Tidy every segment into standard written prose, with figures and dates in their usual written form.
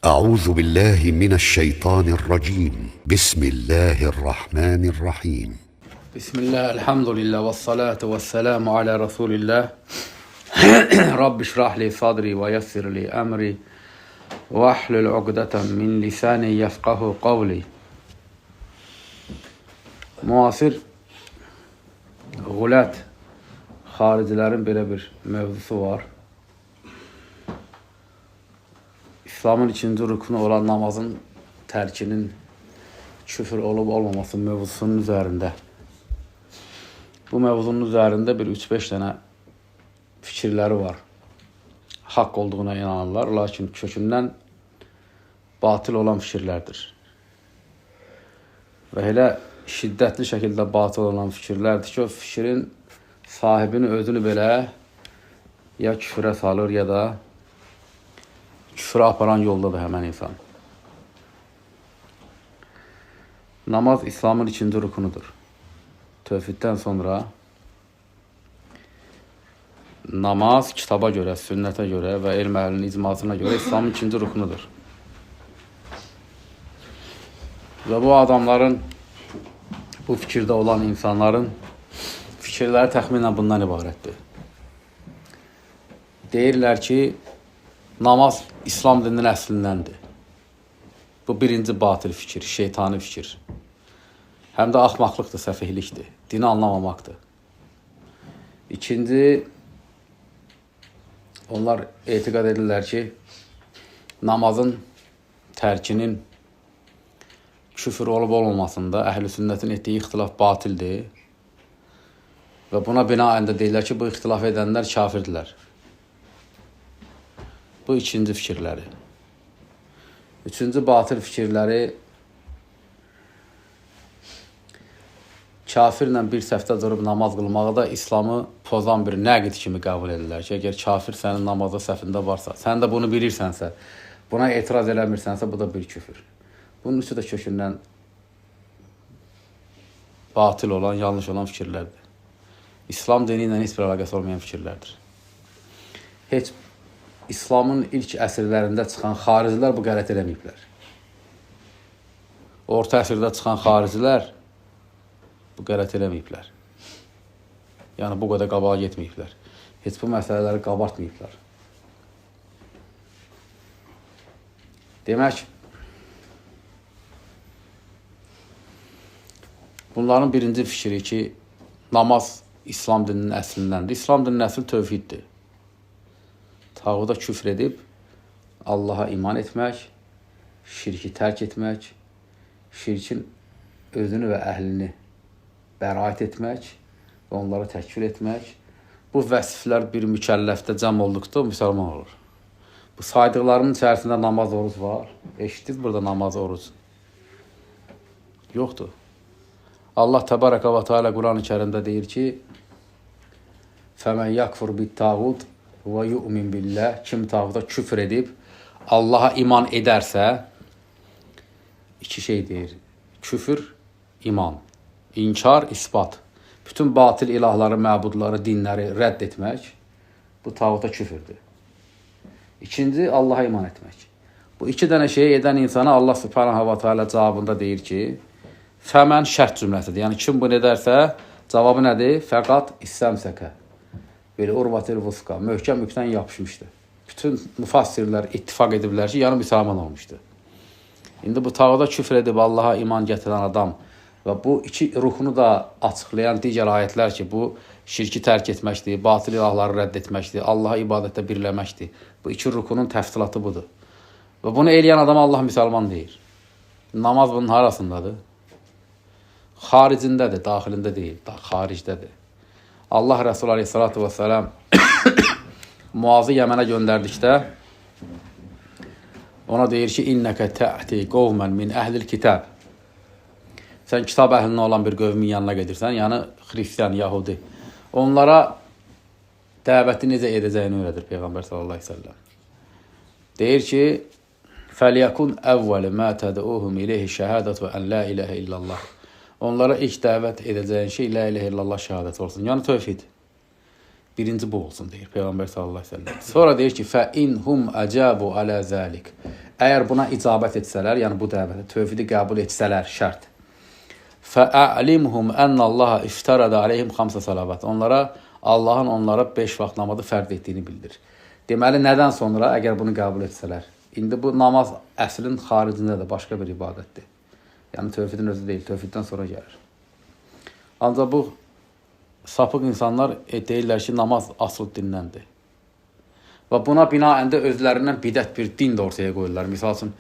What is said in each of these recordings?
أعوذ بالله من الشيطان الرجيم بسم الله الرحمن الرحيم Bismillah, elhamdülillah ve salatu ve selamu ala Resulillah. Rabbi şrah li sadri ve yassir li emri ve ahlul uqdatan min lisani yefqahu qavli. Muasir gulat xaricilərin belə bir mövzusu var. İslamın ikinci rüknü olan namazın tərkinin küfür olub olmaması mövzusunun üzərində. Bu mövzunun üzərində bir 3-5 dənə fikirləri var. Haqq olduğuna inanırlar, lakin kökündən batıl olan fikirlərdir. Və elə şiddətli şəkildə batıl olan fikirlərdir ki, o fikrin sahibini özünü belə ya küfrə salır, ya da küfrə aparan yoldadır həmən insan. Namaz İslamın ikinci rüknudur. Tövhiddən sonra namaz kitaba görə, sünnətə görə və elm əhlinin icmasına görə İslamın ikinci rüknudur. Və bu adamların, bu fikirdə olan insanların fikirləri təxminən bundan ibarətdir. Deyirlər ki, namaz İslam dininin əslindəndir. Bu birinci batıl fikir, şeytani fikir. Həm də axmaqlıqdır, səfihlikdir, dini anlamamaqdır. İkinci, onlar etiqad edirlər ki, namazın tərkinin küfür olub olmamasında əhl-i sünnətin etdiyi ixtilaf batildir. Və buna binaən də deyirlər ki, bu ixtilaf edənlər kafirdirlər. Bu ikinci fikirləri. Üçüncü batıl fikirləri, kafirlə bir səhvdə durub namaz qılmağı da İslamı pozan bir nəqid kimi qəbul edirlər ki, əgər kafir sənin namazda səhvində varsa, sən də bunu bilirsənsə, buna etiraz eləmirsənsə, bu da bir küfür. Bunun üçü də kökündən batıl olan, yanlış olan fikirlərdir. İslam dini ilə heç bir əlaqəsi olmayan fikirlərdir. Heç İslamın ilk əsrlərində çıxan xaricilər bu qələt eləməyiblər. Orta əsrdə çıxan xaricilər bu qələt eləməyiblər. Yəni, bu qədər qabağa getməyiblər. Heç bu məsələləri qabartmayıblar. Demək, bunların birinci fikri ki, namaz İslam dininin əslindəndir. İslam dininin əsli tövhiddir. Tağuda küfr edib, Allaha iman etmək, şirki tərk etmək, şirkin özünü və əhlini bəraət etmək və onları təkfir etmək. Bu vəsiflər bir mükəlləfdə cəm olduqda müsəlman olur. Bu saydıqlarının içərisində namaz, oruc var. Eşitdiniz burada namaz, oruc? Yoxdur. Allah təbaraka və teala Quran-ı Kərimdə deyir ki, فَمَنْ يَكْفُرْ بِالْتَاغُوتِ وَيُؤْمِنْ بِاللّٰهِ Kim tağuta küfr edib, Allaha iman edərsə, iki şey deyir. Küfür, iman. İnkar, isbat. Bütün batil ilahları, məbudları, dinləri rədd etmək, bu tağuta küfürdür. İkinci, Allaha iman etmək. Bu iki dənə şeyi edən insana Allah subhanahu wa ta'ala cavabında deyir ki, fəmən şərt cümləsidir. Yəni, kim bunu edərsə, cavabı nədir? Fəqat istəmsəkə. Belə urvatil vusqa, möhkəm yükdən yapışmışdır. Bütün müfassirlər ittifaq ediblər ki, yəni müsəlman olmuşdur. İndi bu tağda küfr edib Allaha iman gətirən adam və bu iki ruhunu da açıqlayan digər ayətlər ki, bu şirki tərk etməkdir, batil ilahları rədd etməkdir, Allaha ibadətdə birləməkdir. Bu iki ruhunun təfsilatı budur. Və bunu eləyən adam Allah müsəlman deyir. Namaz bunun harasındadır? Xaricindədir, daxilində deyil, xaricdədir. Allah Rəsulü aleyhissalatu vesselam Muazı Yəmənə göndərdikdə ona deyir ki, İnnəkə tə'ti qovmən min əhlil kitab. Sən kitab əhlində olan bir qövmin yanına gedirsən, yəni xristiyan, yahudi. Onlara dəvəti necə edəcəyini öyrədir Peyğəmbər sallallahu aleyhi ve sellem. Deyir ki, fəliyəkun əvvəli mə tədəuhum ileyhi şəhədət və ən la iləhə illallah. Onlara ilk dəvət edəcəyin şey, la iləhə illallah şəhadət olsun. Yəni, tövhid. Birinci bu olsun deyir Peyğəmbər sallallahu əleyhi və səlləm. Sonra deyir ki, fə inhum acabu alə zalik. Əgər buna icabət etsələr, yəni bu dəvətə tövhidi qəbul etsələr, şərt. Fə a'limhum ennallaha iftarada aleyhim 5 salavat. Onlara Allahın onlara 5 vaxt namazı fərd etdiyini bildirir. Deməli, nədən sonra əgər bunu qəbul etsələr? İndi bu namaz əslin xaricindədir, başqa bir ibadətdir. Yəni tövhidin özü deyil, tövhiddən sonra gəlir. Ancaq bu sapıq insanlar deyirlər ki, namaz asıl dindəndir. Və buna binaən də özlərindən bidət bir din də ortaya qoyurlar. Misal üçün,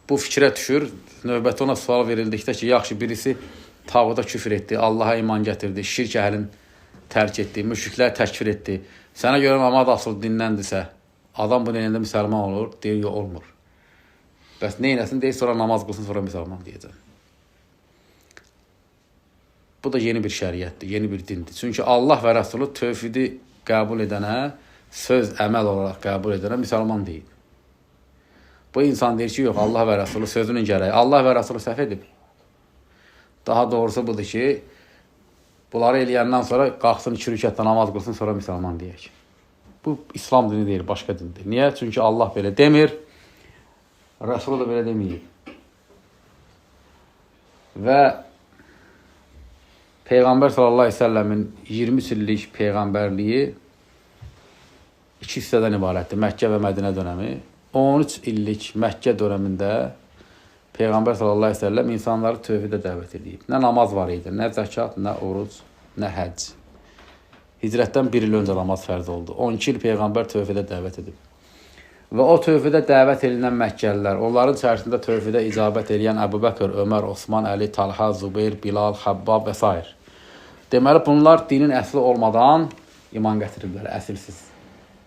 bu fikrə düşür, növbəti ona sual verildikdə ki, yaxşı birisi tağuda küfür etdi, Allaha iman gətirdi, şirk əhlin tərk etdi, müşriklər təkfir etdi. Sənə görə namaz asıl dindəndirsə, adam bu deyəndə müsəlman olur, deyir, yox, olmur. Bəs neynəsin, deyir, sonra namaz qılsın, sonra müsəlman deyəcək. Bu da yeni bir şəriətdir, yeni bir dindir. Çünki Allah və Rəsulü tövhidi qəbul edənə, söz, əməl olaraq qəbul edənə müsəlman deyil. Bu insan deyir ki, yox, Allah və Rəsulü sözünün gərəyi. Allah və Rəsulü səhv edib. Daha doğrusu budur ki, bunları eləyəndən sonra qalxsın 2 rükətdə namaz qılsın, sonra müsəlman deyək. Bu İslam dini deyil, başqa dindir. Niyə? Çünki Allah belə demir, Rəsulü da belə deməyib. Və Peyğəmbər sallallahu əleyhi və səlləmin 23 illik peyğəmbərliyi 2 hissədən ibarətdir. Məkkə və Mədinə dönəmi. 13 illik Məkkə dönəmində Peyğəmbər sallallahu əleyhi və səlləm insanları tövhidə dəvət edib. Nə namaz var idi, nə zəkat, nə oruc, nə həcc. Hicrətdən 1 il öncə namaz fərz oldu. 12 il Peyğəmbər tövhidə dəvət edib. Və o tövhidə dəvət edilən Məkkəlilər, onların içərisində tövhidə icabət edən Əbu Bəkr, Ömər, Osman, Əli, Talha, Zubeyr, Bilal, Xəbbab və s. Deməli, bunlar dinin əsli olmadan iman gətiriblər, əsilsiz.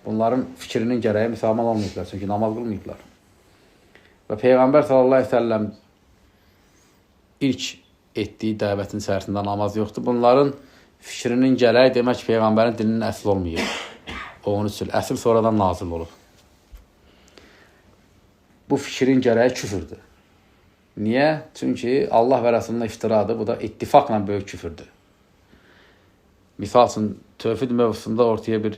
Bunların fikrinin gərəyi müsəlman olmayıblar, çünki namaz qılmayıblar. Və Peyğəmbər sallallahu əleyhi və səlləm ilk etdiyi dəvətin içərisində namaz yoxdur. Bunların fikrinin gərəyi demək ki, Peyğəmbərin dininin əsli olmayıb. 13 il. Əsl sonradan nazil olub. Bu fikrin gərəyi küfürdür. Niyə? Çünki Allah və Rəsuluna iftiradır. Bu da ittifaqla böyük küfürdür. Misal üçün, tövhid mövzusunda ortaya bir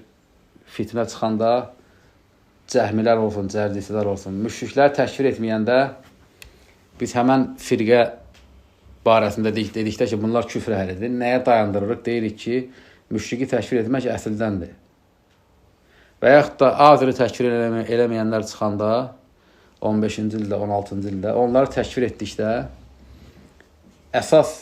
fitnə çıxanda cəhmilər olsun, cərdisilər olsun, müşriklər təkfir etməyəndə biz həmən firqə barəsində dedikdə ki, bunlar küfr əhlidir. Nəyə dayandırırıq? Deyirik ki, müşriki təkfir etmək əsildəndir. Və yaxud da azri təkfir eləməyənlər çıxanda 15-ci ildə, 16-cı ildə onları təkfir etdikdə əsas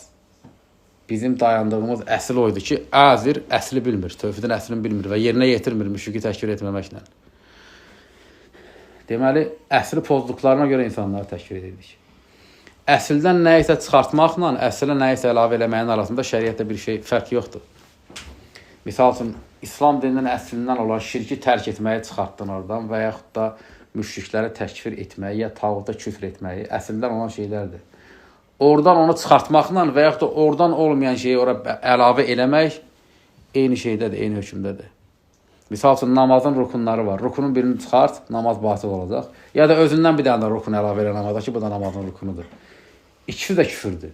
bizim dayandığımız əsl oydu ki, azir əsli bilmir, tövhidin əslini bilmir və yerinə yetirmir müşriki təkfir etməməklə. Deməli, əsli pozduqlarına görə insanları təkfir edirdik. Əsildən nəyisə çıxartmaqla, əslə nəyisə əlavə eləməyin arasında şəriətdə bir fərq yoxdur. Misal üçün, İslam dininin əslindən olan şirki tərk etməyi çıxartdın oradan və yaxud da müşrikləri təkfir etməyi ya tağuta küfr etməyi əsildən olan şeylərdir. Oradan onu çıxartmaqla və yaxud da oradan olmayan şeyi ora əlavə eləmək eyni şeydədir, eyni hökmdədir. Misal üçün, namazın rukunları var. Rukunun birini çıxart, namaz batıl olacaq. Ya da özündən bir dənə də rukun əlavə elə namaza ki, bu da namazın rukunudur. İkisi də küfürdür.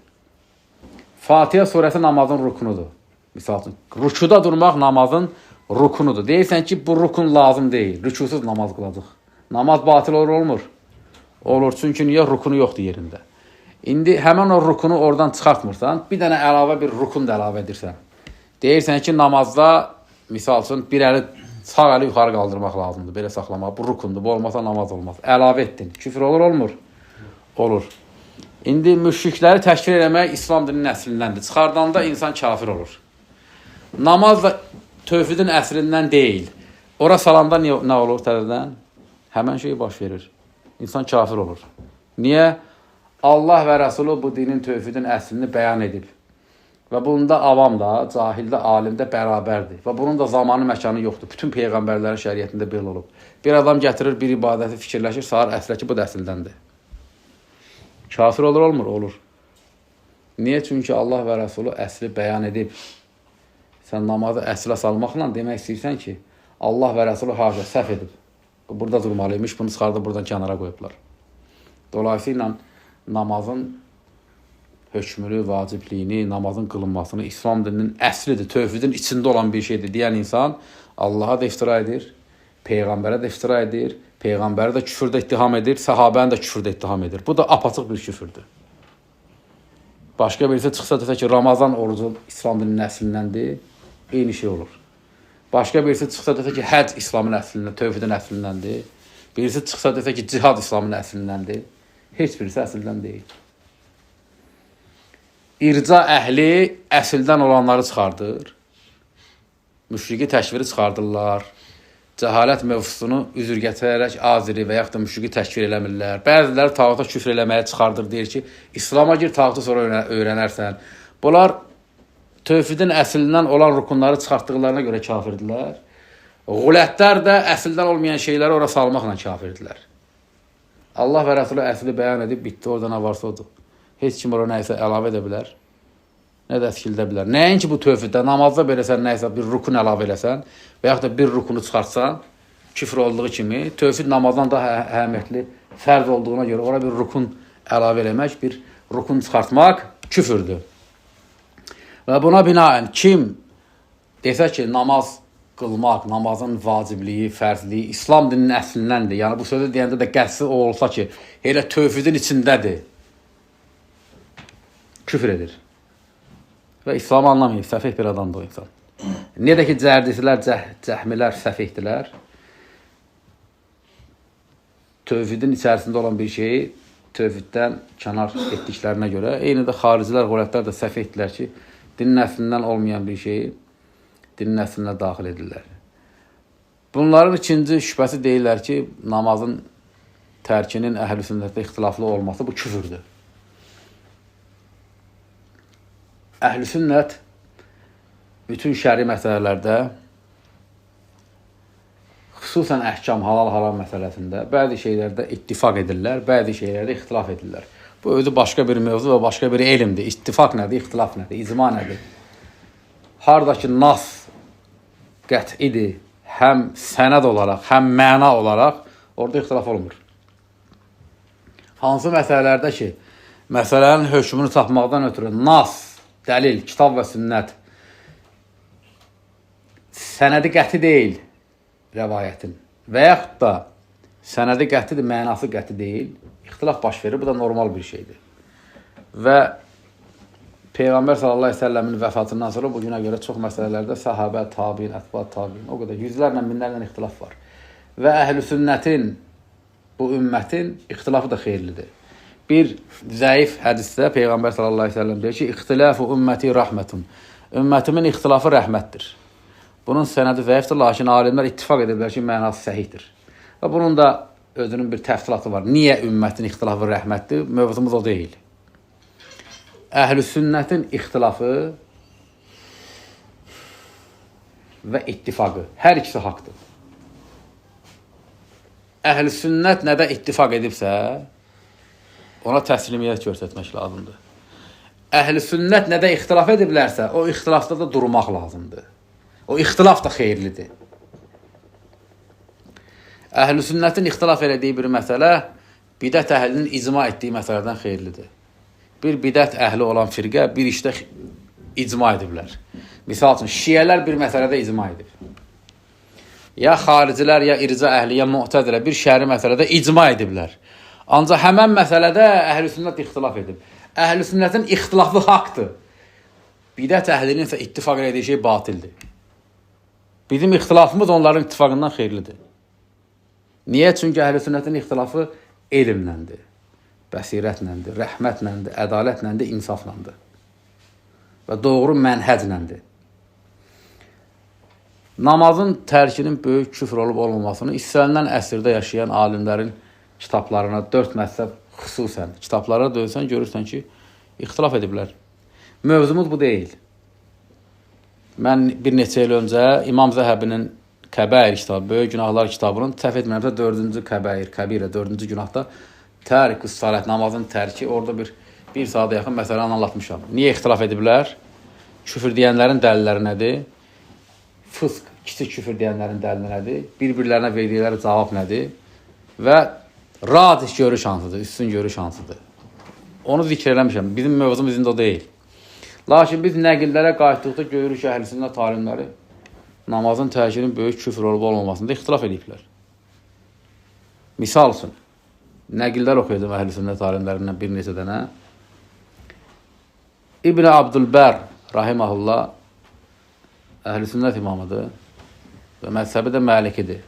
Fatihə surəsi namazın rukunudur. Misal üçün, rükuda durmaq namazın rukunudur. Deyirsən ki, bu rukun lazım deyil. Rükusuz namaz qılacaq. Namaz batıl olur, olmur. Olur, çünki niyə? Rukunu yoxdur yerində. İndi həmən o rukunu oradan çıxartmırsan, bir dənə əlavə bir rukun da əlavə edirsən. Deyirsən ki, namazda, misal üçün, bir əli, sağ əli yuxarı qaldırmaq lazımdır, belə saxlamaq. Bu rukundur, bu olmasa namaz olmaz. Əlavə etdin. Küfür olur, olmur? Olur. İndi müşrikləri təkfir eləmək İslam dininin əslindəndir. Çıxardanda insan kafir olur. Namaz da tövhidin əslindən deyil. Ora salanda nə olur təzədən? Həmən şey baş verir. İnsan kafir olur. Niyə? Allah və Rəsulü bu dinin tövhidin əslini bəyan edib. Və bunda avam da, cahil də, alim də bərabərdir. Və bunun da zamanı, məkanı yoxdur. Bütün peyğəmbərlərin şəriətində belə olub. Bir adam gətirir, bir ibadəti fikirləşir, sağır əslə ki, bu da əsildəndir. Kafir olur, olmur? Olur. Niyə? Çünki Allah və Rəsulü əsli bəyan edib. Sən namazı əslə salmaqla demək istəyirsən ki, Allah və Rəsulü haşa səhv edib. Burada durmalıymış, bunu çıxardıb buradan kənara qoyublar. Dolayısıyla namazın hökmünü, vacibliyini, namazın qılınmasını, İslam dininin əslidir, tövhidin içində olan bir şeydir deyən insan Allaha da iftira edir, Peyğəmbərə də iftira edir, Peyğəmbəri də küfürdə ittiham edir, səhabəni də küfürdə ittiham edir. Bu da apaçıq bir küfürdür. Başqa birisi çıxsa desə ki, Ramazan orucu İslam dininin əslindəndir, eyni şey olur. Başqa birisi çıxsa desə ki, həc İslamın əslindən, tövhidin əslindəndir. Birisi çıxsa desə ki, cihad İslamın əslindəndir. Heç birisi əsildən deyil. İrca əhli əsildən olanları çıxardır. Müşriqi təkviri çıxardırlar. Cəhalət mövzusunu üzr gətirərək aziri və yaxud da müşriqi təkvir eləmirlər. Bəziləri tağuta küfr eləməyə çıxardır, deyir ki, İslama gir, tağutu sonra öyrənərsən. Bunlar tövhidin əslindən olan rukunları çıxartdıqlarına görə kafirdirlər. Qulətlər də əsildən olmayan şeyləri ora salmaqla kafirdirlər. Allah və Rəsulü əsli bəyan edib, bitdi, orada nə varsa odur. Heç kim ora nəyisə əlavə edə bilər, nə də əskildə bilər. Nəinki bu tövhiddə, namazda beləsən, nəyisə bir rukun əlavə eləsən və yaxud da bir rukunu çıxartsan, küfr olduğu kimi, tövhid namazdan daha əhəmiyyətli fərz olduğuna görə ora bir rukun əlavə eləmək, bir rukun çıxartmaq küfürdür. Və buna binaən kim desə ki, namaz qılmaq, namazın vacibliyi, fərzliyi İslam dininin əslindəndir. Yəni bu sözü deyəndə də qəsdi o olsa ki, elə tövhidin içindədir. Küfr edir. Və İslamı anlamayıb, səfih bir adamdır o insan. Niyə də ki, cərdisilər, cəhmilər səfihdilər. Tövhidin içərisində olan bir şeyi tövhiddən kənar etdiklərinə görə, eyni də xaricilər, qulətlər də səfihdilər ki, dinin əslindən olmayan bir şeyi dinin əslinə daxil edirlər. Bunların ikinci şübhəsi deyirlər ki, namazın tərkinin əhl-i sünnətdə ixtilaflı olması bu küfürdür. Əhl-i sünnət bütün şəri məsələlərdə, xüsusən əhkam, halal-haram məsələsində bəzi şeylərdə ittifaq edirlər, bəzi şeylərdə ixtilaf edirlər. Bu özü başqa bir mövzu və başqa bir elmdir. İttifaq nədir, ixtilaf nədir, icma nədir? Hardakı nas qətidir, həm sənəd olaraq, həm məna olaraq orada ixtilaf olmur. Hansı məsələlərdə ki, məsələnin hökmünü tapmaqdan ötürü nas, dəlil, kitab və sünnət sənədi qəti deyil rəvayətin və yaxud da sənədi qətidir, mənası qəti deyil, ixtilaf baş verir, bu da normal bir şeydir. Və Peyğəmbər sallallahu əleyhi və səlləmin vəfatından sonra bu günə görə çox məsələlərdə səhabə, tabiin, ətbaat tabiin, o qədər yüzlərlə, minlərlə ixtilaf var. Və əhl-i sünnətin, bu ümmətin ixtilafı da xeyirlidir. Bir zəif hədisdə Peyğəmbər sallallahu əleyhi və səlləm deyir ki, İxtilafu ümməti rəhmətun. Ümmətimin ixtilafı rəhmətdir. Bunun sənədi zəifdir, lakin alimlər ittifaq ediblər ki, mənası səhihdir. Və bunun da özünün bir təfsilatı var. Niyə ümmətin ixtilafı rəhmətdir? Mövzumuz o deyil. Əhl-i sünnətin ixtilafı və ittifaqı, hər ikisi haqdır. Əhl-i sünnət nədə ittifaq edibsə, ona təslimiyyət göstərmək lazımdır. Əhl-i sünnət nədə ixtilaf ediblərsə, o ixtilafda da durmaq lazımdır. O ixtilaf da xeyirlidir. Əhl-i sünnətin ixtilaf elədiyi bir məsələ, bidət əhlinin icma etdiyi məsələdən xeyirlidir. Bir bidət əhli olan firqə bir işdə icma ediblər. Misal üçün, şiyələr bir məsələdə icma edib. Ya xaricilər, ya irca əhli, ya mu'təzilə bir şəri məsələdə icma ediblər. Ancaq həmən məsələdə əhl-i sünnət ixtilaf edib. Əhl-i sünnətin ixtilafı haqdır. Bidət əhlinin isə ittifaq elədiyi şey batildir. Bizim ixtilafımız onların ittifaqından xeyirlidir. Niyə? Çünki əhl-i sünnətin ixtilafı elmləndir, bəsirətləndir, rəhmətləndir, ədalətləndi, insaflandır və doğru mənhəcləndir. Namazın tərkinin böyük küfr olub olmamasını istənilən əsrdə yaşayan alimlərin kitablarına, 4 məzhəb xüsusən kitablara döysən, görürsən ki, ixtilaf ediblər. Mövzumuz bu deyil. Mən bir neçə il öncə İmam Zəhəbinin Kəbəir kitabı, Böyük Günahlar kitabının səhv etmirəmsə 4-cü Kəbəir, Kəbirə 4-cü günahda Tərik-ü Salət, namazın tərki, orada bir saata yaxın məsələni anlatmışam. Niyə ixtilaf ediblər? Küfür deyənlərin dəlilləri nədir? Fısq, kiçik küfür deyənlərin dəlili nədir? Bir-birlərinə verdikləri cavab nədir? Və racih görüş hansıdır, üstün görüş hansıdır? onu zikr eləmişəm. Bizim mövzumuz indi o deyil. Lakin biz nəqillərə qayıtdıqda görürük ki, əhl-i sünnət alimləri namazın tərkinin böyük küfr olub olmamasında ixtilaf ediblər. Misal üçün, nəqillər oxuyacaq əhl-i sünnət alimlərindən bir neçə dənə. İbn Abdülbər, rahiməhullah, əhl-i sünnət imamıdır və məzhəbi də Məlikidir.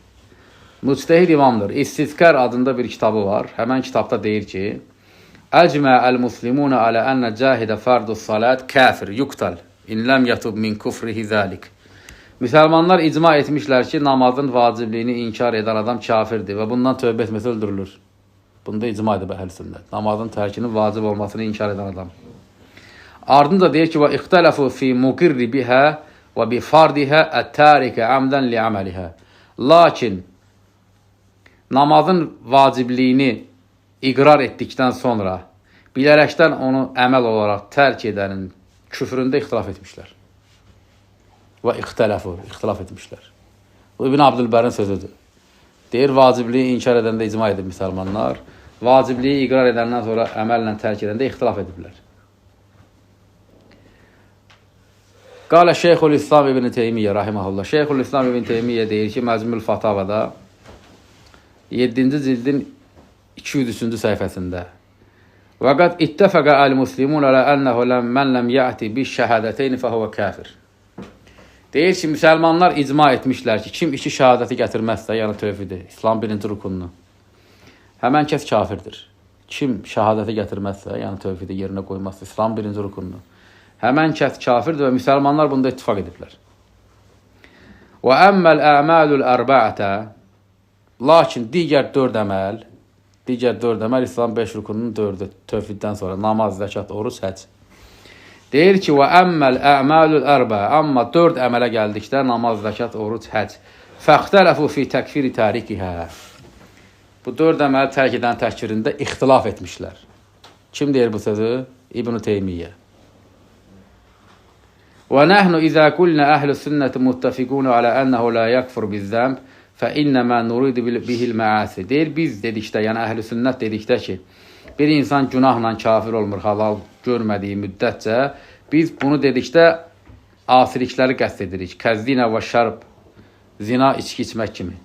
Müctəhid imamdır. İstizkar adında bir kitabı var. Həmən kitabda deyir ki, Əcmə'əl muslimunə alə ənə cahidə fardus salat kafir, yuqtal, in ləm yatub min kufrihi zəlik. Müsəlmanlar icma etmişlər ki, namazın vacibliyini inkar edən adam kafirdir və bundan tövbə etməsi öldürülür. Bunda icma edib əhl-i sünnət. Namazın tərkinin vacib olmasını inkar edən adam. Ardınca deyir ki, və ixtələfu fi muqirri bihə və bi fardihə ət-tərikə əmdən li əməlihə. Lakin namazın vacibliyini iqrar etdikdən sonra bilərəkdən onu əməl olaraq tərk edənin küfründə ixtilaf etmişlər. Və ixtilaf etmişlər. Bu İbn Abdülbərin sözüdür. Deyir, vacibliyi inkar edəndə icma edib müsəlmanlar, vacibliyi iqrar edəndən sonra əməllə tərk edəndə ixtilaf ediblər. Qalə Şeyxülislam İbn Teymiyyə, rahiməhullah. Şeyxülislam İbn Teymiyyə deyir ki, Məcmül Fatavada 7-ci cildin 203-cü səhifəsində və qad ittəfəqə əl-muslimun alə ənəhu mən ləm yəti bi şəhədəteyni fəhuvə kafir. Deyir ki, müsəlmanlar icma etmişlər ki, kim iki şəhadəti gətirməzsə, yəni tövhidi, İslam birinci rukununu, həmən kəs kafirdir. Kim şəhadəti gətirməzsə, yəni tövhidi yerinə qoymazsa, İslam birinci rukununu, həmən kəs kafirdir və müsəlmanlar bunda ittifaq ediblər. Və əmməl əməlül ərbəətə, lakin digər dörd əməl İslam 5 rukunun 4-ü tövhiddən sonra namaz, zəkat, oruc, həcc. Deyir ki, və əmməl əməlül ərbə, amma 4 əmələ gəldikdə namaz, zəkat, oruc, həcc. Fəxtələfu fi təkfiri tərikihə. Bu 4 əməli tərk edən təkfirində ixtilaf etmişlər. Kim deyir bu sözü? İbn Teymiyyə. Və nəhnu izə qulnə əhl-i sünnəti muttafiqunə alə ənəhu la yəkfur bizzəmb fəinnəmə nuridu bihil məasi. Deyir, biz dedikdə, yəni əhl-i sünnət dedikdə ki, bir insan günahla kafir olmur, halal görmədiyi müddətcə, biz bunu dedikdə asilikləri qəsd edirik. Kəzdinə və şərb, zina, içki içmək kimi.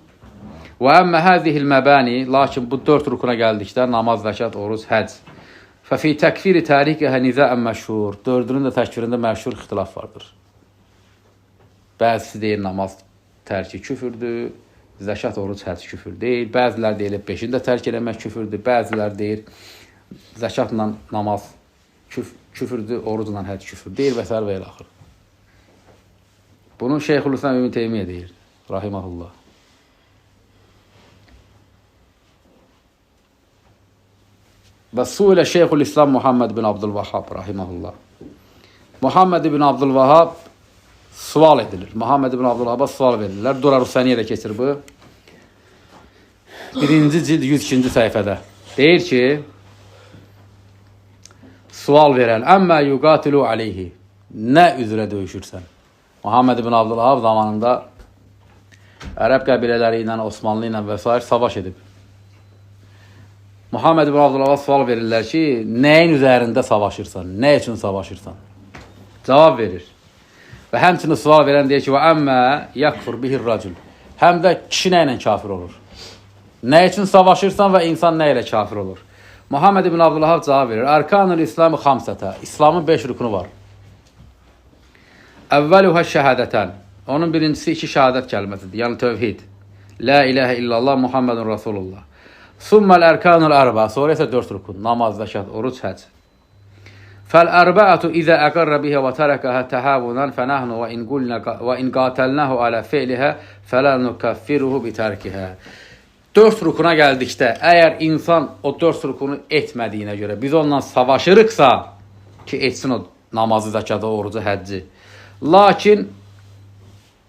Və əmmə həzihil məbəni, lakin bu 4 rukuna gəldikdə, namaz, zəkat, oruc, həcc. Fəfi təkfiri tərikəhə nizəən məşhur. 4-ünün də təkfirində məşhur ixtilaf vardır. Bəzisi deyir, namaz tərki küfürdür, zəkat, oruc, həcc küfür deyil. Bəzilər deyil, 5-ini də tərk eləmək küfürdür. Bəzilər deyir, zəkatla namaz küfürdür, orucla həcc küfür deyil və s. və ilə axır. Bunu Şeyxülislam İbn Teymiyyə deyir, rahiməhullah. Və suilə Şeyxülislam Muhammed bin Abdülvahhab, rahiməhullah. Muhammed bin Abdülvahhab sual edilir. Muhammed ibn Abdülvahhab'a sual verirlər. Durar-ı-Səniyyə ilə keçir bu. 1-ci cild 102-ci səhifədə. Deyir ki, sual verən, əmmə yuqatilu aleyhi. Nə üzrə döyüşürsən? Muhammed ibn Abdülvahhab zamanında ərəb qəbilələri ilə, Osmanlı ilə və s. savaş edib. Muhammed ibn Abdülvahhab sual verirlər ki, nəyin üzərində savaşırsan? Nə üçün savaşırsan? Cavab verir. Və həmçinin sual verən deyir ki, və əmmə yakfur bihir racul. Həm də kişi nə ilə kafir olur? Nə üçün savaşırsan və insan nə ilə kafir olur? Muhammed ibn Abdülvahhab cavab verir. Arkanul İslamı xamsətə. İslamın 5 rükunu var. Əvvəluhə şəhədətən. Onun birincisi 2 şəhadət kəlməsidir. Yəni tövhid. La ilahə illallah Muhammedun Rasulullah. Summəl ərkanul ərba. Sonra isə 4 rükun. Namaz, zəkat, oruc, həcc. Fəl-ərbəətü izə əqarrə bihə və tərəkəhə təhəvunən fənəhnu və in qatəlnəhu alə fe'lihə fələ nukəffiruhu bitərkihə. 4 rukuna gəldikdə, əgər insan o 4 rukunu etmədiyinə görə biz ondan savaşırıqsa ki, etsin o namazı, zəkatı, orucu, həcci. Lakin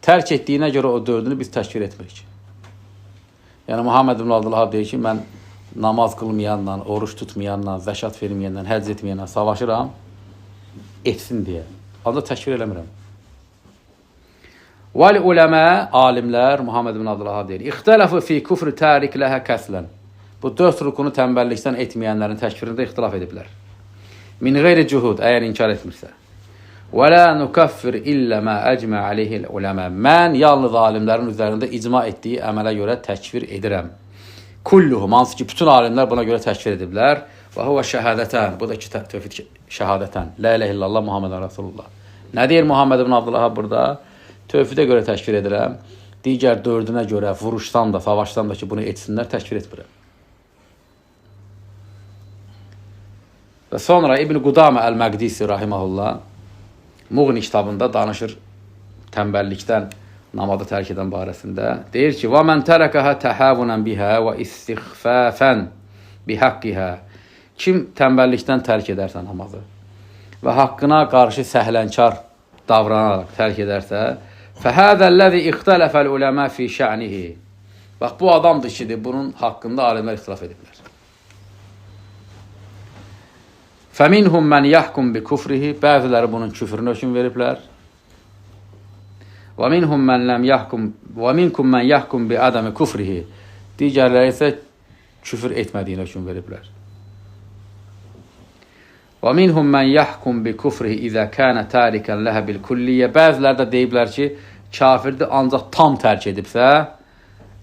tərk etdiyinə görə o 4-ünü biz təşkil etmirik. Yəni, Muhammed ibn Abdülvahhab deyir ki, mən namaz qılmayanla, oruç tutmayanla, zəkat verməyənlə, həcc etməyənlə savaşıram, etsin deyə. Ancaq təşkil eləmirəm. Vəl uləmə, alimlər, Muhammed ibn Abdülvahhab deyir, İxtələfu fi kufri tərik ləhə kəslən. Bu 4 rukunu tənbəllikdən etməyənlərin təkfirində ixtilaf ediblər. min qeyri cuhud, əgər inkar etmirsə. Və la nukaffir illə mə əcmə aleyhil uləmə. Mən yalnız alimlərin üzərində icma etdiyi əmələ görə təkfir edirəm. Kulluhum, hansı ki, bütün alimlər buna görə təkfir ediblər. Və huvə şəhədətən, bu da ki, tövhid şəhadətən. La ilahe illallah Muhammedən Rasulullah. Nə deyir Muhammed ibn Abdullaha burada? Tövhidə görə təkfir edirəm. Digər dördünə görə vuruşdan da, savaşdan da ki, bunu etsinlər, təkfir etmirəm. Və sonra İbn Qudamə Əl-Məqdisi rahiməhullah Muğni kitabında danışır tənbəllikdən namazı tərk edən barəsində. Deyir ki: "Və men tərəkəhə təhəvunən bihə və istiğfafən bihaqqihə." Kim tənbəllikdən tərk edərsə namazı və haqqına qarşı səhlənkar davranaraq tərk edərsə, fəhədəl-ləzi ixtələfəl uləmə fi şə'nihi. Bax, bu adamdır ki, bunun haqqında alimlər ixtilaf ediblər. Fəminhum mən yəhkum bi kufrihi. Bəziləri bunun küfrünə hökm veriblər. Və minhum mən ləm yəhkum və minkum mən yəhkum bi adami kufrihi. Digərləri isə küfr etmədiyinə hökm veriblər. Və minhum mən yəhkum bi kufrihi izə kənə tarikən ləhə bil kulliyyə. Bəziləri də deyiblər ki, kafirdir ancaq tam tərk edibsə,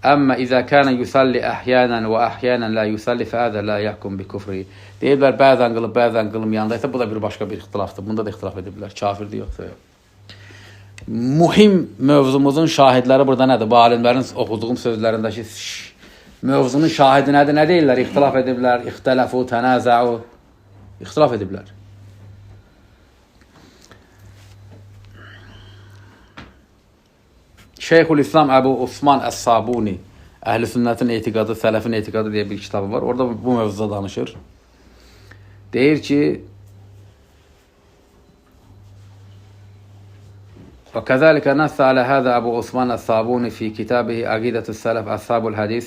əmmə izə kənə yusalli əhyənən və əhyənən lə yusalli fəədə lə yəhkum bi kufrihi. Deyiblər, bəzən qılıb, bəzən qılmayandaysa, bu da bir başqa bir ixtilafdır. Bunda da ixtilaf ediblər, kafirdir yoxsa yox. Mühim mövzumuzun şahidləri burada nədir? Bu alimlərin oxuduğum sözlərindəki mövzunun şahidi nədir? Nə deyirlər? İxtilaf ediblər, ixtələfu, tənəzəu. İxtilaf ediblər. Şeyxülislam Əbu Osman Əs-Sabuni, Əhl-i Sünnətin etiqadı, Sələfin etiqadı deyə bir kitabı var. Orada bu mövzuda danışır. Deyir ki, وكذلك نص على هذا أبو عثمان الصابوني في كتابه عقيدة السلف أصحاب الحديث.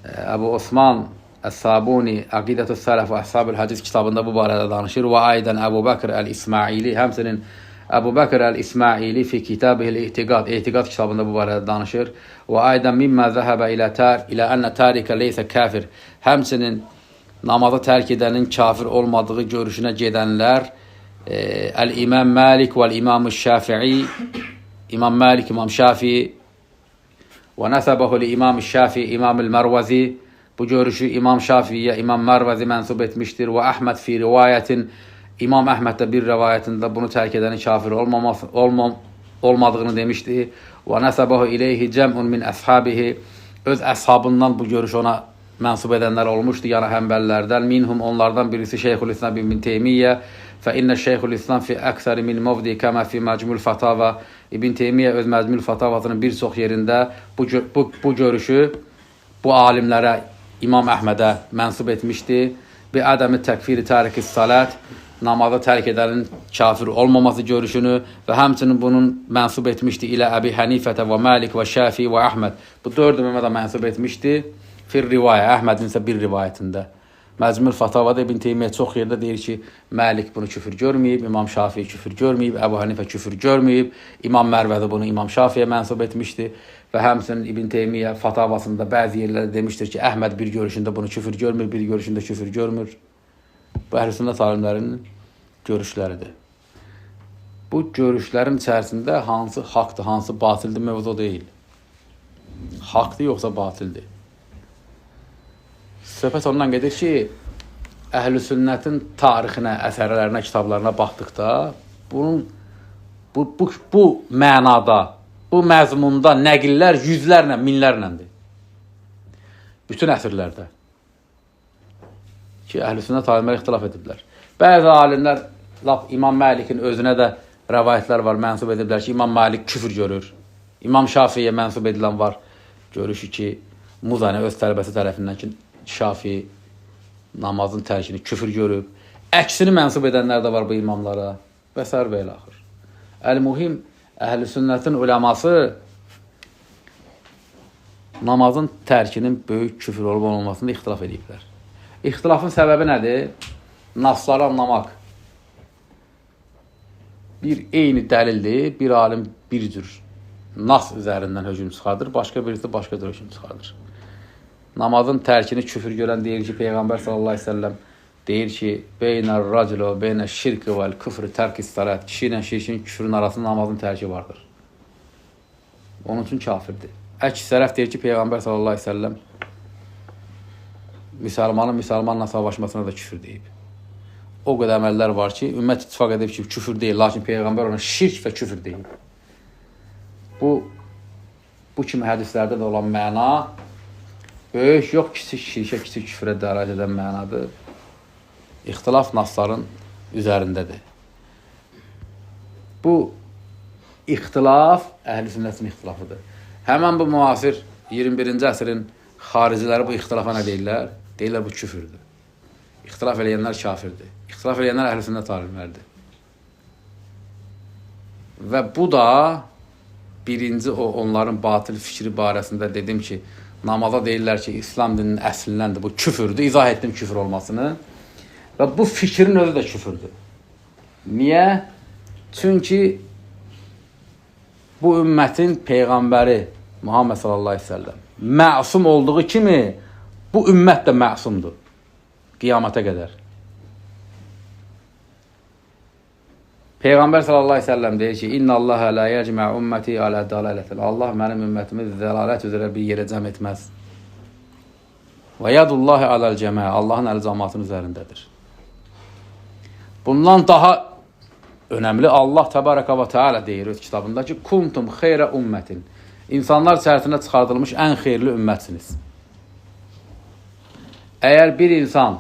Əbu Osman Əs-Sabuni Aqidətü Sələf və Ashab-ül Hədis kitabında bu barədə danışır. Və aydən Əbu Bəkr Əl-İsmaili, həmçinin Əbu Bəkr Əl-İsmaili fi kitabihil etiqad, etiqad kitabında bu barədə danışır. Və aydən mimmə zəhəbə ilə ənə tarikə leysə kafir, həmçinin namazı tərk edənin kafir olmadığı görüşünə gedənlər Əl-İmam Malik və Əl-İmam Şafii, İmam Malik, İmam Şafii və nəsəbəhu li-İmam Şafii, İmam el-Mərvəzi, bu görüşü İmam Şafiiyə, İmam Mərvəzi mənsub etmişdir. Və Əhməd fi rivayətin, İmam Əhməd də bir rivayətində bunu tərk edənin kafir olmadığını demişdi. Və nəsəbəhu ileyhi cəm'un min əshabihi, öz əshabından bu görüş ona mənsub edənlər olmuşdu, yəni həmbəllərdən. Minhum, onlardan birisi Şeyxülislam ibn Teymiyyə. فإن Şeyxül İslam fi əksəri min mövdi kəmə fi məcmul fatava. İbn Teymiyyə öz məcmul fatavasının bir çox yerində bu görüşü bu alimlərə, İmam Əhmədə mənsub etmişdi. Bi ədəmi təkfiri tarikis salət, namazı tərk edənin kafir olmaması görüşünü və həmçinin bunun mənsub etmişdi ilə Əbi Hənifətə və Malik və Şafi və Əhməd. Bu dörd imamə də mənsub etmişdi. Fir rivayə, Əhmədin isə bir rivayətində. Məcmul Fatavada İbn Teymiyyə çox yerdə deyir ki, Məlik bunu küfür görməyib, İmam Şafii küfür görməyib, Əbu Hənifə küfür görməyib, İmam Mərvədə bunu İmam Şafiyə mənsub etmişdi və həmçinin İbn Teymiyyə Fatavasında bəzi yerlərdə demişdir ki, Əhməd bir görüşündə bunu küfür görmür, bir görüşündə küfür görmür. Bu Əhl-i Sünnət alimlərinin görüşləridir. Bu görüşlərin içərisində hansı haqdır, hansı batildir mövzu deyil. Haqdır yoxsa batildir. Söhbət ondan gedir ki, Əhl-i Sünnətin tarixinə, əsərlərinə, kitablarına baxdıqda bu mənada, bu məzmunda nəqillər yüzlərlə, minlərləndir. Bütün əsrlərdə ki, Əhl-i Sünnət alimləri ixtilaf ediblər. Bəzi alimlər, İmam Məlikin özünə də rəvayətlər var, mənsub ediblər ki, İmam Məlik küfür görür. İmam Şafiyə mənsub edilən var, görüşü ki, Muzani öz tələbəsi tərəfindən ki, Şafii namazın tərkini küfür görüb. Əksini mənsub edənlər də var bu imamlara və s. və ilə axır. Əl-Muhim, Əhl-i Sünnətin uləması namazın tərkinin böyük küfür olub olmasında ixtilaf ediblər. İxtilafın səbəbi nədir? Nasları anlamaq. Bir eyni dəlildir, bir alim bir cür nas üzərindən hökm çıxardır, başqa birisi başqa cür hökm çıxardır. Namazın tərkini küfür görən deyir ki, Peyğəmbər sallallahu aleyhi ve sellem deyir ki, beynər racil və beynər şirk və küfrü tərk-i salat, kişi ilə şirkin, küfrün arasında namazın tərki vardır. Onun üçün kafirdir. Əks tərəf deyir ki, Peyğəmbər sallallahu aleyhi ve sellem müsəlmanın müsəlmanla savaşmasına da küfür deyib. O qədər əməllər var ki, ümmət ittifaq edib ki, küfür deyil, lakin Peyğəmbər ona şirk və küfür deyib. Bu kimi hədislərdə də olan məna böyük, yox kiçik şirkə, kiçik küfrə dəlalət edən mənadır. İxtilaf nasların üzərindədir. Bu ixtilaf əhl-i sünnətin ixtilafıdır. Həmən bu müasir 21-ci əsrin xariciləri bu ixtilafa nə deyirlər? Deyirlər bu küfürdür. İxtilaf eləyənlər kafirdir. İxtilaf eləyənlər əhl-i sünnət alimləridir. Və bu da birinci onların batıl fikri barəsində dedim ki, namaza deyirlər ki, İslam dininin əslindəndir, bu küfürdür. İzah etdim küfür olmasını. Və bu fikrin özü də küfürdür. Niyə? Çünki bu ümmətin Peyğəmbəri Muhammed sallallahu aleyhi ve sellem məsum olduğu kimi bu ümmət də məsumdur. Qiyamətə qədər. Peyğəmbər sallallahu aleyhi ve sellem deyir ki, İnna Allaha la yecmə ümməti alə dalalətin. Allah mənim ümmətimi zəlalət üzrə bir yerə cəm etməz. Və yadullahi aləl cəmə. Allahın əli cəmaatın üzərindədir. Bundan daha önəmli Allah təbaraka və teala deyir öz kitabında ki, kuntum xeyrə ümmətin. İnsanlar içərisində çıxardılmış ən xeyirli ümmətsiniz. Əgər bir insan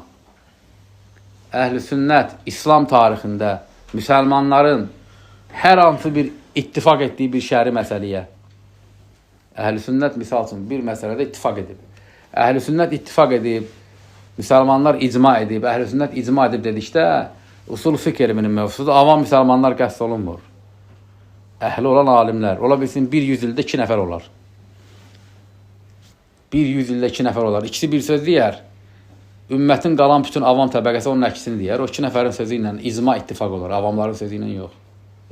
əhl-i sünnət İslam tarixində müsəlmanların hər hansı bir ittifaq etdiyi bir şəri məsələyə, əhl-i sünnət misal üçün bir məsələdə ittifaq edib. Əhl-i sünnət ittifaq edib, müsəlmanlar icma edib, əhl-i sünnət icma edib dedikdə, usul fiqh elminin mövzusudur, avam müsəlmanlar qəsd olunmur. Əhli olan alimlər, ola bilsin 100 ildə 2 nəfər olar. 100 ildə 2 nəfər olar. İkisi bir söz deyər, ümmətin qalan bütün avam təbəqəsi onun əksini deyər. O 2 nəfərin sözü ilə icma ittifaq olur, avamların sözü ilə yox.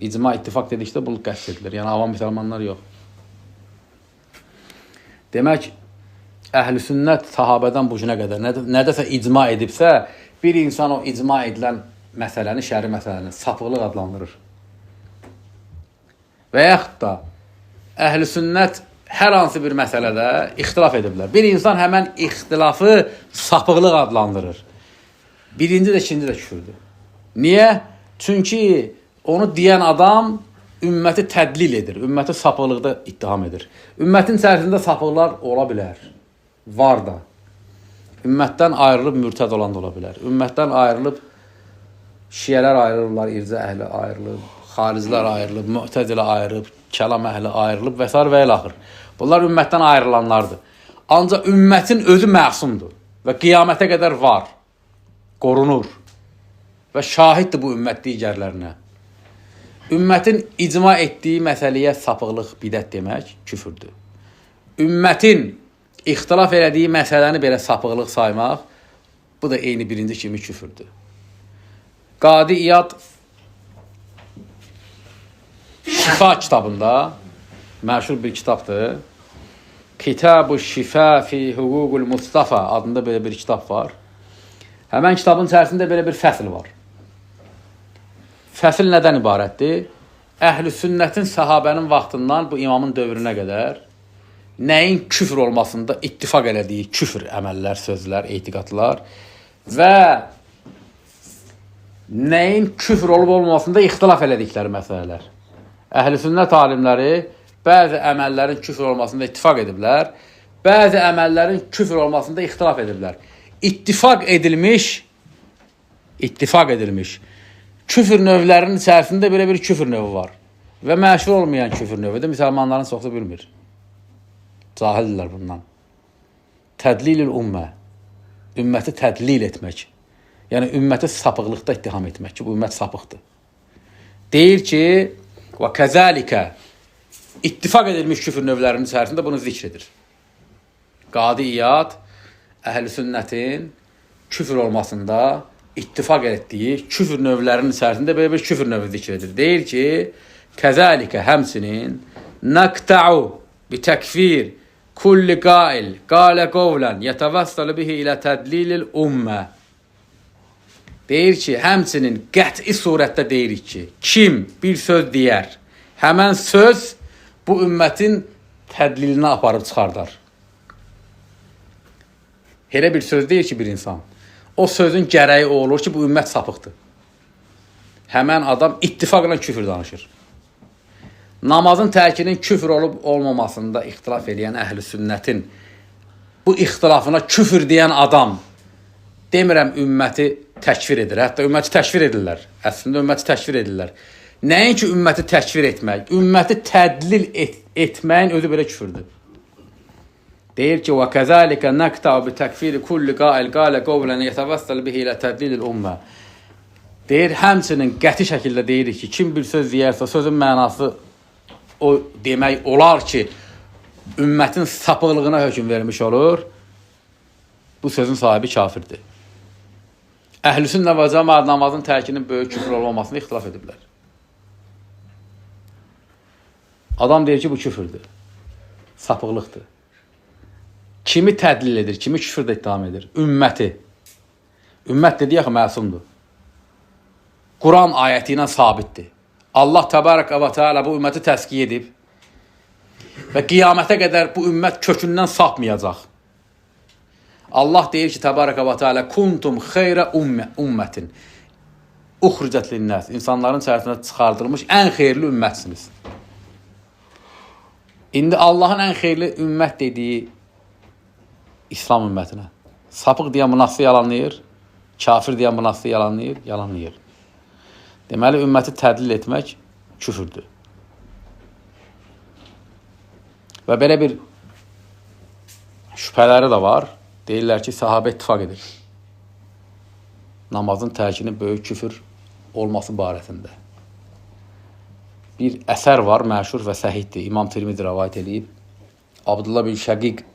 İcma ittifaq dedikdə bu qəsd edilir, yəni avam müsəlmanlar yox. Demək, əhl-i sünnət sahabədən bu günə qədər nədəsə icma edibsə, bir insan o icma edilən məsələni, şəri məsələni sapıqlıq adlandırır. Və yaxud da əhl-i sünnət hər hansı bir məsələdə ixtilaf ediblər. Bir insan həmən ixtilafı sapıqlıq adlandırır. Birinci də, ikinci də küfürdür. Niyə? Çünki onu deyən adam ümməti tədlil edir, ümməti sapıqlıqda ittiham edir. Ümmətin içərisində sapıqlar ola bilər, var da. Ümmətdən ayrılıb mürtəd olan da ola bilər. Ümmətdən ayrılıb şiyələr ayrılırlar, ircə əhli ayrılıb, xaricilər ayrılıb, mü'təzilə ayrılıb, kəlam əhli ayrılıb və s. və ilaxır. Bunlar ümmətdən ayrılanlardır. Ancaq ümmətin özü məsumdur və qiyamətə qədər var, qorunur və şahiddir bu ümmət digərlərinə. Ümmətin icma etdiyi məsələyə sapıqlıq, bidət demək küfürdür. Ümmətin ixtilaf elədiyi məsələni belə sapıqlıq saymaq, bu da eyni birinci kimi küfürdür. Qadi İyad Şifa kitabında, məşhur bir kitabdır, Kitab-ı Şifa fi Hüququl Mustafa adında belə bir kitab var. Həmən kitabın içərisində belə bir fəsil var. Fəsil nədən ibarətdir? Əhl-i sünnətin səhabənin vaxtından bu imamın dövrünə qədər nəyin küfr olmasında ittifaq elədiyi küfr əməllər, sözlər, etiqadlar və nəyin küfr olub olmamasında ixtilaf elədikləri məsələlər. Əhl-i sünnət alimləri bəzi əməllərin küfr olmasında ittifaq ediblər, bəzi əməllərin küfr olmasında ixtilaf ediblər. İttifaq edilmiş küfr növlərinin içərisində belə bir küfr növü var. Və məşhur olmayan küfr növüdür, müsəlmanların çoxu bilmir. Cahildirlər bundan. Tədlil-ül ümmə, ümməti tədlil etmək. Yəni, ümməti sapıqlıqda ittiham etmək ki, bu ümmət sapıqdır. Deyir ki, və kəzəlikə, ittifaq edilmiş küfr növlərinin içərisində bunu zikr edir. Qadi İyad, əhl-i sünnətin küfr olmasında ittifaq etdiyi küfr növlərinin içərisində belə bir küfr növü zikr edir. Deyir ki, kəzəlikə həmsinin nəqtə'u bi təkfir kulli qail, qalə qovlən, yətəvəssələ bihi ilə tədlilil ümmə. Deyir ki, həmçinin qəti surətdə deyirik ki, kim bir söz deyər, həmən söz bu ümmətin tədlilinə aparıb çıxardar. Elə bir söz deyir ki, bir insan, o sözün gərəyi o olur ki, bu ümmət sapıqdır. Həmən adam ittifaqla küfür danışır. Namazın tərkinin küfür olub olmamasında ixtilaf edən əhl-i sünnətin bu ixtilafına küfür deyən adam, demirəm ümməti təkfir edir. Hətta ümməti təkfir edirlər. Əslində ümməti təkfir edirlər. Nəinki ümməti təkfir etmək, ümməti tədlil etməyin özü belə küfürdür. Deyir ki, وَكَذَٰلِكَ نَقْتَعُ بِتَكْفِيرِ كُلِّ قَائِلْ قَالَ قَوْلًا يَتَوَسَّلْ بِهِ إِلَى تَدْلِيلِ الْأُمَّةِ. Deyir, həmçinin qəti şəkildə deyirik ki, kim bir söz deyərsə, sözün mənası o demək olar ki, ümmətin sapıqlığına hökm vermiş olur, bu sözün sahibi kafirdir. Əhl-i sünnə və cəmaət namazın tərkinin böyük küfür olmamasını ixtilaf ediblər. Adam deyir ki, bu küfürdür, sapıqlıqdır. Kimi tədlil edir, kimi küfürdə ittiham edir? Ümməti. Ümmət dediyi axı məsumdur. Quran ayəti ilə sabitdir. Allah təbarək və teala bu ümməti təskiyə edib və qiyamətə qədər bu ümmət kökündən sapmayacaq. Allah deyir ki, təbarək və teala kuntum xeyrə ümmətin uxricət linnəs, insanların içərisində çıxardılmış ən xeyirli ümmətsiniz. İndi Allahın ən xeyirli ümmət dediyi İslam ümmətinə. Sapıq deyən bu nasıl yalanlayır? Kafir deyən bu nasıl yalanlayır? Yalanlayır. Deməli, ümməti tədlil etmək küfürdür. Və belə bir şübhələri də var. Deyirlər ki, sahabə ittifaq edir. Namazın tərkinin böyük küfür olması barəsində. Bir əsər var, məşhur və səhihdir. İmam Tirmizi rəvayət edib. Abdullah bin Şəqiq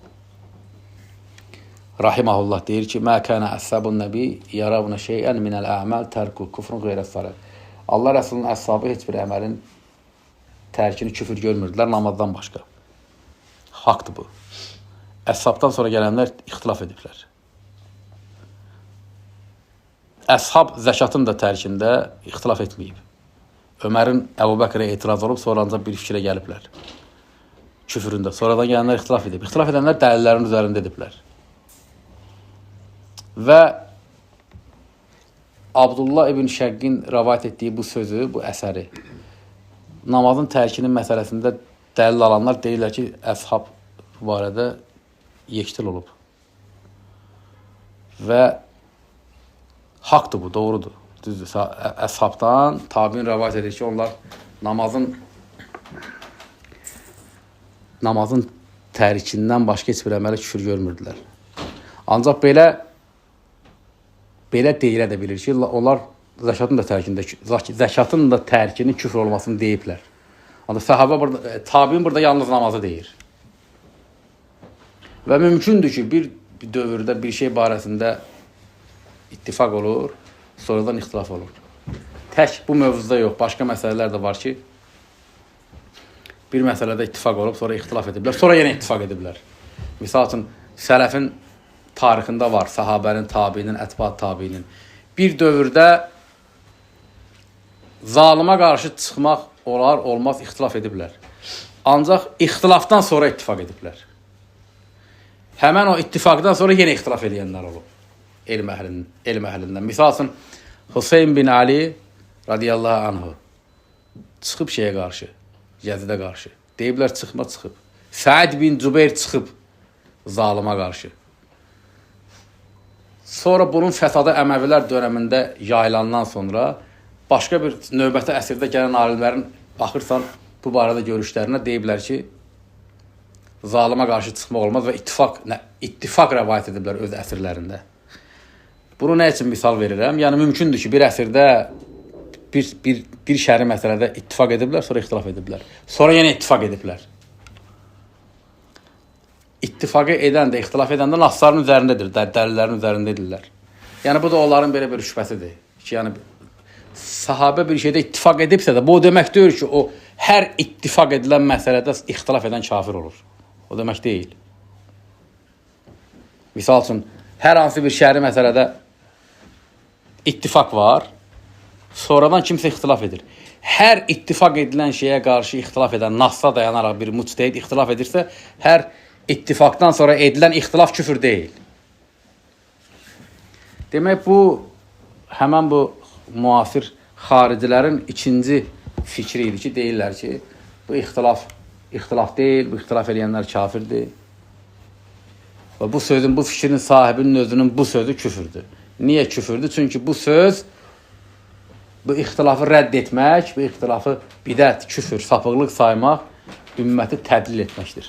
rahiməhullah deyir ki, mə kənə əshabun nəbi yaravuna şeyən minəl əməl tərku kufrun qeyrət salat. Allah Rəsulunun əshabı heç bir əməlin tərkini küfür görmürdülər namazdan başqa. Haqdır bu. Əshabdan sonra gələnlər ixtilaf ediblər. Əshab zəkatın da tərkində ixtilaf etməyib. Ömərin Əbu Bəkrə etiraz olub, sonra ancaq bir fikrə gəliblər. Küfüründə. Sonradan gələnlər ixtilaf edib. İxtilaf edənlər dəlillərin üzərində ediblər. Və Abdullah ibn Şəqqin rəvayət etdiyi bu sözü, bu əsəri namazın tərkinin məsələsində dəlil alanlar deyirlər ki, əshab barədə yektil olub. Və haqdır bu, doğrudur. Düzdür. Əshabdan tabiin rəvayət edir ki, onlar namazın tərikindən başqa heç bir əmələ küfür görmürdülər. Ancaq belə deyilə də bilir ki, onlar zəkatın da tərkinin küfür olmasını deyiblər. Tabiin burada yalnız namazı deyir. Və mümkündür ki, bir dövrdə bir şey barəsində ittifaq olur, sonradan ixtilaf olur. Tək bu mövzuda yox, başqa məsələlər də var ki, bir məsələdə ittifaq olub, sonra ixtilaf ediblər, sonra yenə ittifaq ediblər. Misal üçün, sələfin tarixində var, sahabənin, tabiinin, ətbaat tabiinin. Bir dövrdə zalıma qarşı çıxmaq olar, olmaz, ixtilaf ediblər. Ancaq ixtilafdan sonra ittifaq ediblər. Həmən o ittifaqdan sonra yenə ixtilaf edənlər olub. Elm əhlindən. Misal üçün, Hüseyin bin Ali radiyallahu anhu çıxıb şeyə qarşı, Yəzidə qarşı. Deyiblər, çıxıb. Səid bin Cübeyr çıxıb zalıma qarşı. Sonra bunun fəsadı Əməvilər dönəmində yayılandan sonra başqa bir növbəti əsrdə gələn alimlərin baxırsan bu barədə görüşlərinə deyiblər ki, zalıma qarşı çıxmaq olmaz və ittifaq rəvayət ediblər öz əsrlərində. Bunu nə üçün misal verirəm? Yəni, mümkündür ki, bir əsrdə bir şəri məsələdə ittifaq ediblər, sonra ixtilaf ediblər. Sonra yenə ittifaq ediblər. İttifaqı edən də, ixtilaf edən də nasların üzərindədir, dəlillərin üzərindədirlər. Yəni, bu da onların belə bir şübhəsidir. Ki, yəni, sahabə bir şeydə ittifaq edibsə də, bu o demək deyir ki, o hər ittifaq edilən məsələdə ixtilaf edən kafir olur. O demək deyil. Misal üçün, hər hansı bir şəri məsələdə ittifak var. Sonradan kimsə ixtilaf edir. Hər ittifak edilən şeyə qarşı ixtilaf edən, Nassa dayanaraq bir müctəhid ixtilaf edirsə, hər ittifakdan sonra edilən ixtilaf küfür deyil. Demək, bu, həmən bu müasir xaricilərin ikinci fikri idi ki, deyirlər ki, bu ixtilaf deyil, bu ixtilaf edənlər kafirdir. Və bu sözün, bu fikrin sahibinin özünün bu sözü küfürdür. Niyə küfürdür? Çünki bu söz, bu ixtilafı rədd etmək, bu ixtilafı bidət, küfür, sapıqlıq saymaq, ümməti tədlil etməkdir.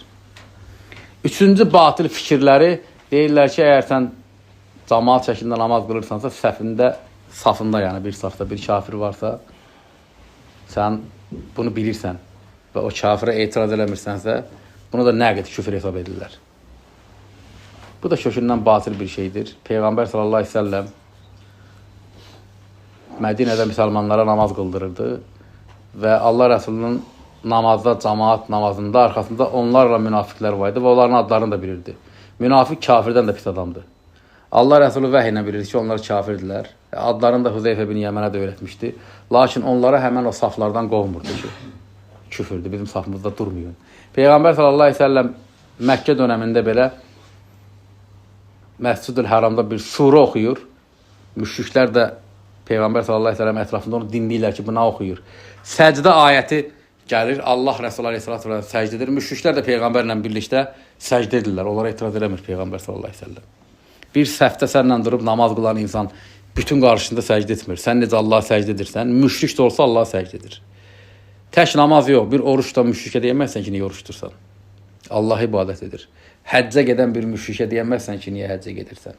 Üçüncü batıl fikirləri deyirlər ki, əgər sən cəmaat şəklində namaz qılırsansa, safında, yəni bir safda bir kafir varsa, sən bunu bilirsən və o kafirə etiraz eləmirsənsə, bunu da nəqd küfür hesab edirlər. Bu da kökündən batıl bir şeydir. Peyğəmbər sallallahu aleyhi ve sellem Mədinədə müsəlmanlara namaz qıldırırdı və Allah Rəsulunun namazda, cəmaat namazında arxasında onlarla münafiqlər var idi və onların adlarını da bilirdi. Münafiq kafirdən də pis adamdır. Allah Rəsulu vəhy ilə bilirdi ki, onlar kafirdirlər. Adlarını da Huzeyfə bin Yəmənə də öyrətmişdi. Lakin onlara həmən o saflardan qovmurdu ki, küfürdür, bizim safımızda durmayın. Peyğəmbər sallallahu aleyhi ve sellem Məkkə dönəmində belə Məscid-ül Həramda bir surə oxuyur. Müşriklər də Peyğəmbər sallallahu aleyhi ve sellem ətrafında onu dinləyirlər ki, bu nə oxuyur? Səcdə ayəti gəlir, Allah Rəsulü aleyhissalatu vesselam səcdə edir. Müşriklər də Peyğəmbərlə birlikdə səcdə edirlər. Onlara etiraz eləmir Peyğəmbər sallallahu aleyhi ve sellem. Bir səhvdə sənlə durub namaz qılan insan bütün qarşısında səcdə etmir. Sən necə Allaha səcdə edirsən, müşrik də olsa Allaha səcdə edir. Tək namaz yox, bir oruçda müşrikə deyəməzsən ki, niyə oruç tutursan? Allah ibadət edir. Həccə gedən bir müşrikə deyəməzsən ki, niyə həccə gedirsən?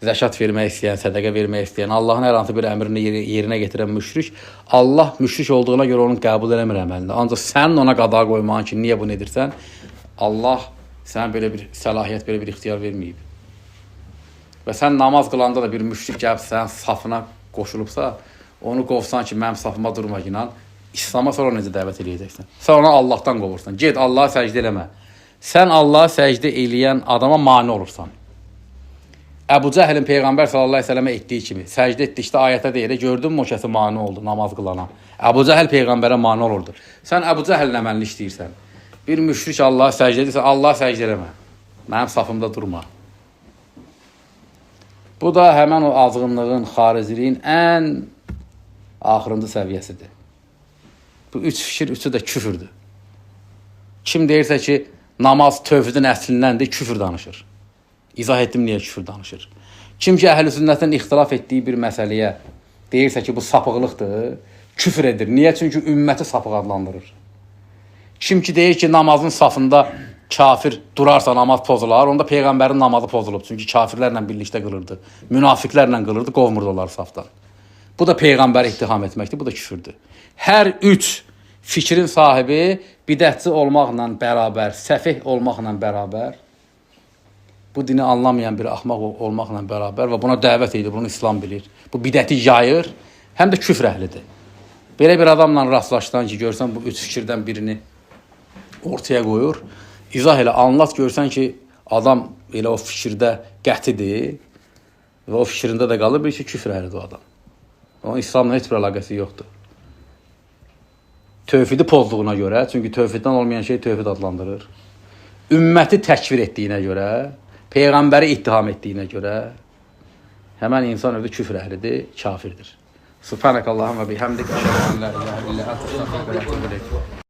Zəkat vermək istəyən, sədəqə vermək istəyən, Allahın hər hansı bir əmrini yerinə getirən müşrik, Allah müşrik olduğuna görə onun qəbul eləmir əməlində. Ancaq sənin ona qadağa qoymağın ki, niyə bunu edirsən? Allah sənə belə bir səlahiyyət, belə bir ixtiyar verməyib. Və sən namaz qılanda da bir müşrik gəlib sənin safına qoşulubsa, onu qovsan ki, mənim safıma durma inan, İslam'a sonra necə dəvət eləyəcəksən? Sən ona Allahdan qovursan. Get, Allaha səcdə eləmə. Sən Allaha səcdə eləyən adama mane olursan. Əbu Cəhlin Peyğəmbər sallallahu aleyhi ve sellemə etdiyi kimi, səcdə etdikdə ayətə deyir, gördün mü o kəsi mane oldu namaz qılana? Əbu Cəhl Peyğəmbərə mane olurdu. Sən Əbu Cəhlin əməlini işləyirsən. Bir müşrik Allaha səcdə edirsən, Allaha səcdə eləmə. Mənim safımda durma. Bu da həmən o azğınlığın, xariciliyin ən axırıncı səviyyəsidir. Bu üç fikir, üçü də küfürdür. Kim deyirsə ki, namaz tövhidin əslindəndir, küfür danışır. İzah etdim niyə küfür danışır. Kim ki, əhl-i sünnətin ixtilaf etdiyi bir məsələyə deyirsə ki, bu sapıqlıqdır, küfür edir. Niyə? Çünki ümməti sapıq adlandırır. Kim ki, deyir ki, namazın safında kafir durarsa namaz pozular, onda Peyğəmbərin namazı pozulub. Çünki kafirlərlə birlikdə qılırdı, münafiqlərlə qılırdı, qovmurdu onlar safdan. Bu da Peyğəmbəri ittiham etməkdir, bu da küfürdür. Hər üç fikrin sahibi bidətçi olmaqla bərabər, səfih olmaqla bərabər, bu dini anlamayan bir axmaq olmaqla bərabər və buna dəvət edir, bunu İslam bilir. Bu bidəti yayır, həm də küfr əhlidir. Belə bir adamla rastlaşdan ki, görsən bu üç fikirdən birini ortaya qoyur, izah elə, anlat, görsən ki, adam elə o fikirdə qətidir və o fikrində də qalır, bir ki, küfr əhlidir o adam. Onun İslamla heç bir əlaqəsi yoxdur. Tövhidi pozduğuna görə, çünki tövhiddən olmayan şey tövhid adlandırır. Ümməti təkfir etdiyinə görə, Peyğəmbəri ittiham etdiyinə görə, həmən insan özü küfr əhlidir, kafirdir. Subhanəkallahumma bihamdik, əşhədu an la ilahe illa ente, estağfiruke və etûbü ileyk.